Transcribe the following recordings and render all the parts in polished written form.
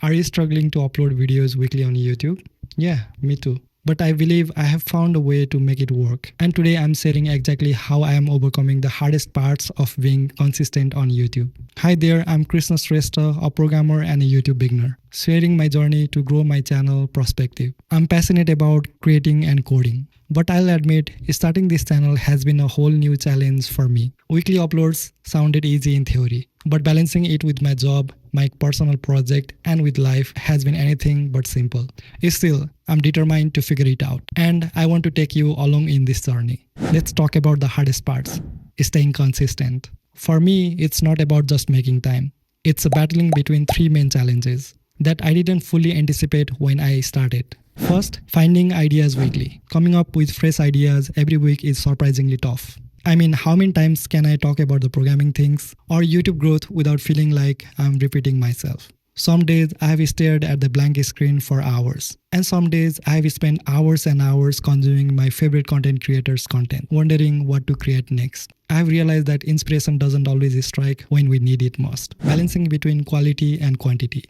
Are you struggling to upload videos weekly on YouTube? Yeah, me too. But I believe I have found a way to make it work. And today I'm sharing exactly how I am overcoming the hardest parts of being consistent on YouTube. Hi there, I'm Krishna Shrestha, a programmer and a YouTube beginner, sharing my journey to grow my channel PerspecTube. I'm passionate about creating and coding. But I'll admit, starting this channel has been a whole new challenge for me. Weekly uploads sounded easy in theory, but balancing it with my job, my personal project, and with life has been anything but simple. Still, I'm determined to figure it out, and I want to take you along in this journey. Let's talk about the hardest parts: staying consistent. For me, it's not about just making time. It's a battling between three main challenges that I didn't fully anticipate when I started. First, finding ideas weekly. Coming up with fresh ideas every week is surprisingly tough. I mean, how many times can I talk about the programming things or YouTube growth without feeling like I'm repeating myself? Some days I have stared at the blank screen for hours. And some days I have spent hours and hours consuming my favorite content creators' content, wondering what to create next. I have realized that inspiration doesn't always strike when we need it most. Balancing between quality and quantity.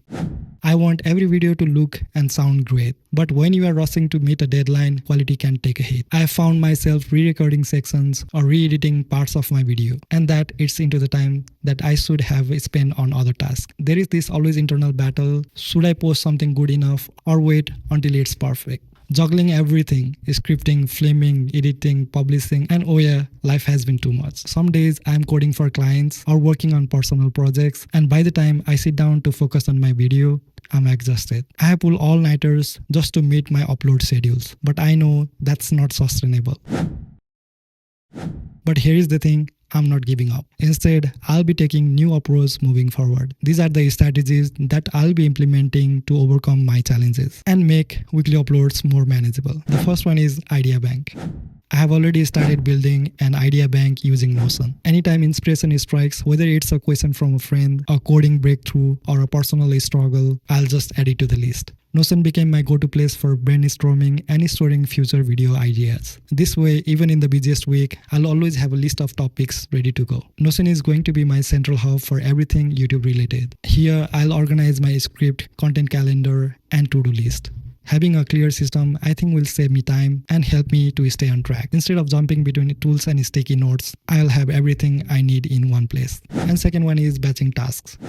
I want every video to look and sound great, but when you are rushing to meet a deadline, quality can take a hit. I have found myself re-recording sections or re-editing parts of my video, and that eats into the time that I should have spent on other tasks. There is this always internal battle: should I post something good enough or wait until it's perfect? Juggling everything, scripting, filming, editing, publishing, and oh yeah, life has been too much. Some days I'm coding for clients or working on personal projects, and by the time I sit down to focus on my video, I'm exhausted. I have pulled all-nighters just to meet my upload schedules, but I know that's not sustainable. But here is the thing, I'm not giving up. Instead, I'll be taking new approach moving forward. These are the strategies that I'll be implementing to overcome my challenges and make weekly uploads more manageable. The first one is Idea Bank. I have already started building an idea bank using Notion. Anytime inspiration strikes, whether it's a question from a friend, a coding breakthrough, or a personal struggle, I'll just add it to the list. Notion became my go-to place for brainstorming and storing future video ideas. This way, even in the busiest week, I'll always have a list of topics ready to go. Notion is going to be my central hub for everything YouTube related. Here, I'll organize my script, content calendar, and to-do list. Having a clear system, I think, will save me time and help me to stay on track. Instead of jumping between tools and sticky notes, I'll have everything I need in one place. And second one is batching tasks.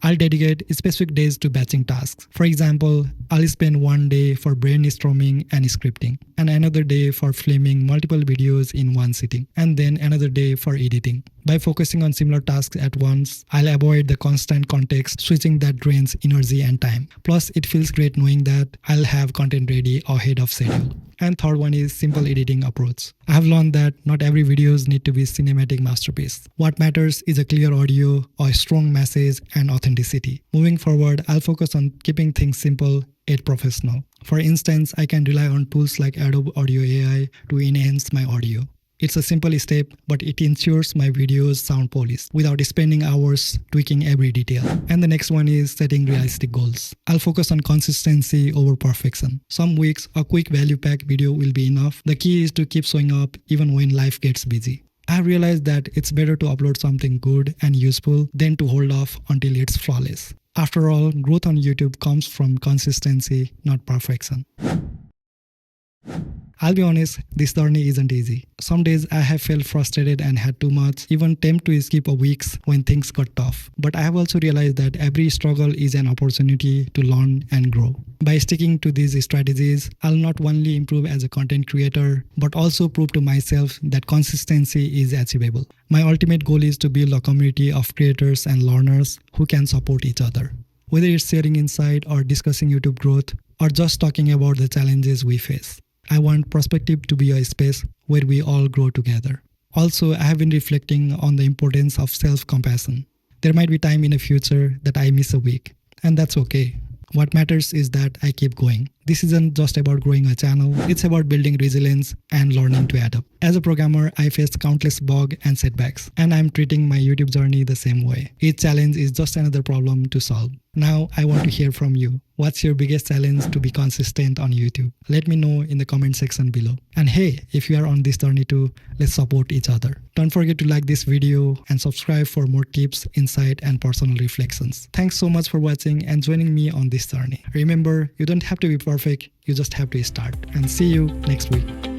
I'll dedicate specific days to batching tasks. For example, I'll spend one day for brainstorming and scripting, and another day for filming multiple videos in one sitting, and then another day for editing. By focusing on similar tasks at once, I'll avoid the constant context switching that drains energy and time. Plus, it feels great knowing that I'll have content ready ahead of schedule. And third one is simple editing approach. I have learned that not every videos need to be cinematic masterpiece. What matters is a clear audio, a strong message, and authenticity. Moving forward, I'll focus on keeping things simple yet professional. For instance, I can rely on tools like Adobe Audio AI to enhance my audio. It's a simple step, but it ensures my videos sound polished without spending hours tweaking every detail. And the next one is setting realistic goals. I'll focus on consistency over perfection. Some weeks, a quick value-packed video will be enough. The key is to keep showing up even when life gets busy. I realized that it's better to upload something good and useful than to hold off until it's flawless. After all, growth on YouTube comes from consistency, not perfection. I'll be honest, this journey isn't easy. Some days I have felt frustrated and had too much, even tempted to skip a weeks when things got tough. But I have also realized that every struggle is an opportunity to learn and grow. By sticking to these strategies, I'll not only improve as a content creator, but also prove to myself that consistency is achievable. My ultimate goal is to build a community of creators and learners who can support each other. Whether it's sharing insight or discussing YouTube growth, or just talking about the challenges we face. I want PerspecTube to be a space where we all grow together. Also, I have been reflecting on the importance of self-compassion. There might be time in the future that I miss a week, and that's okay. What matters is that I keep going. This isn't just about growing a channel, it's about building resilience and learning to adapt. As a programmer, I faced countless bugs and setbacks, and I'm treating my YouTube journey the same way. Each challenge is just another problem to solve. Now, I want to hear from you. What's your biggest challenge to be consistent on YouTube? Let me know in the comment section below. And hey, if you are on this journey too, let's support each other. Don't forget to like this video and subscribe for more tips, insight, and personal reflections. Thanks so much for watching and joining me on this journey. Remember, you don't have to be perfect, you just have to start. And see you next week.